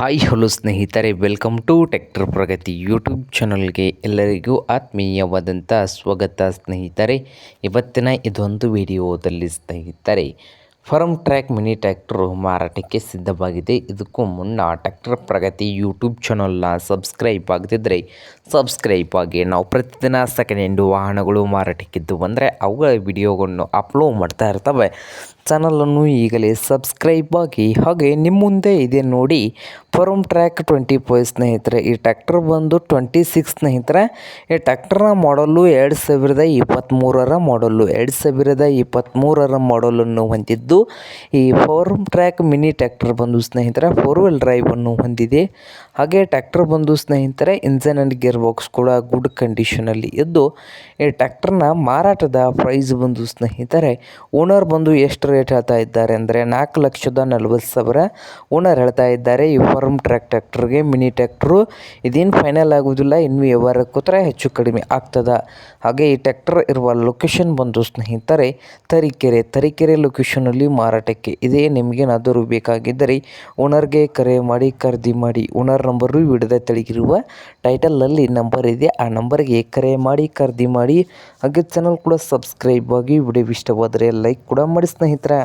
Hi hello ಸ್ನೇಹಿತರೆ, welcome to tractor Pragati YouTube ಚಾನಲ್ಗೆ ಎಲ್ಲರಿಗೂ ಆತ್ಮೀಯವಾದಂಥ ಸ್ವಾಗತ ಸ್ನೇಹಿತರೆ. ಇವತ್ತಿನ ಇದೊಂದು ವಿಡಿಯೋದಲ್ಲಿ ಸ್ನೇಹಿತರೆ, ಫಾರ್ಮ್ ಟ್ರ್ಯಾಕ್ ಮಿನಿ ಟ್ರ್ಯಾಕ್ಟರ್ ಮಾರಾಟಕ್ಕೆ ಸಿದ್ಧವಾಗಿದೆ. ಇದಕ್ಕೂ ಮುನ್ನ ಟ್ರ್ಯಾಕ್ಟರ್ ಪ್ರಗತಿ ಯೂಟ್ಯೂಬ್ ಚಾನಲ್ನ ಸಬ್ಸ್ಕ್ರೈಬ್ ಆಗದಿದ್ದರೆ ಸಬ್ಸ್ಕ್ರೈಬ್ ಆಗಿ. ನಾವು ಪ್ರತಿದಿನ ಸೆಕೆಂಡ್ ಹ್ಯಾಂಡ್ ವಾಹನಗಳು ಮಾರಾಟಕ್ಕಿದ್ದು ಬಂದರೆ ಅವುಗಳ ವಿಡಿಯೋಗಳನ್ನು ಅಪ್ಲೋಡ್ ಮಾಡ್ತಾ ಇರ್ತವೆ. ಚಾನಲನ್ನು ಈಗಲೇ ಸಬ್ಸ್ಕ್ರೈಬ್ ಆಗಿ. ಹಾಗೆ ನಿಮ್ಮ ಮುಂದೆ ಇದೆ ನೋಡಿ ಫಾರ್ಮ್ ಟ್ರ್ಯಾಕ್ 25 ಸ್ನೇಹಿತರೆ. ಈ ಟ್ರ್ಯಾಕ್ಟರ್ ಬಂದು 26 ಸ್ನೇಹಿತರೆ. ಈ ಟ್ರ್ಯಾಕ್ಟರ್ನ ಮಾಡಲು 2023ರ ಮಾಡಲು 2023ರ ಮಾಡಲನ್ನು ಹೊಂದಿದ್ದು, ಈ ಫಾರ್ಮ್ ಟ್ರ್ಯಾಕ್ ಮಿನಿ ಟ್ರ್ಯಾಕ್ಟರ್ ಬಂದು ಸ್ನೇಹಿತರೆ 4 ವೀಲ್ ಡ್ರೈವನ್ನು ಹೊಂದಿದೆ. ಹಾಗೆ ಟ್ರ್ಯಾಕ್ಟರ್ ಬಂದು ಸ್ನೇಹಿತರೆ ಇಂಜನ್ ಆ್ಯಂಡ್ ಗೇರ್ ಬಾಕ್ಸ್ ಕೂಡ ಗುಡ್ ಕಂಡೀಷನಲ್ಲಿ ಇದ್ದು, ಈ ಟ್ರ್ಯಾಕ್ಟರ್ನ ಮಾರಾಟದ ಪ್ರೈಸ್ ಬಂದು ಸ್ನೇಹಿತರೆ ಓನರ್ ಬಂದು ಎಷ್ಟು ರೇಟ್ ಹೇಳ್ತಾ ಇದ್ದಾರೆ ಅಂದರೆ 4,40,000 ಓನರ್ ಹೇಳ್ತಾ ಇದ್ದಾರೆ ಈ ಫಾರ್ಮ್ ಟ್ರ್ಯಾಕ್ ಟ್ರ್ಯಾಕ್ಟರ್ಗೆ. ಮಿನಿ ಟ್ರ್ಯಾಕ್ಟರು ಇದೇನು ಫೈನಲ್ ಆಗೋದಿಲ್ಲ, ಇನ್ನು ವ್ಯವಹಾರ ಕೂತ್ರೆ ಹೆಚ್ಚು ಕಡಿಮೆ ಆಗ್ತದೆ. ಹಾಗೆ ಈ ಟ್ರ್ಯಾಕ್ಟರ್ ಇರುವ ಲೊಕೇಶನ್ ಬಂದು ಸ್ನೇಹಿತರೆ ತರೀಕೆರೆ ಲೊಕೇಶನಲ್ಲಿ ಮಾರಾಟಕ್ಕೆ ಇದೆ. ನಿಮಗೇನಾದರೂ ಬೇಕಾಗಿದ್ದರೆ ಓನರ್ಗೆ ಕರೆ ಮಾಡಿ ಖರೀದಿ ಮಾಡಿ. ಓನರ್ ನಂಬರು ವಿಡಿಯೋದ ತೆಳಗಿರುವ ಟೈಟಲಲ್ಲಿ ನಂಬರ್ ಇದೆ, ಆ ನಂಬರ್ಗೆ ಕರೆ ಮಾಡಿ ಖರೀದಿ ಮಾಡಿ. ಹಾಗೆ ಚಾನಲ್ ಕೂಡ ಸಬ್ಸ್ಕ್ರೈಬ್ ಆಗಿ. ವಿಡಿಯೋ ಇಷ್ಟವಾದರೆ ಲೈಕ್ ಕೂಡ ಮಾಡಿ ಸ್ನೇಹಿತರೆ.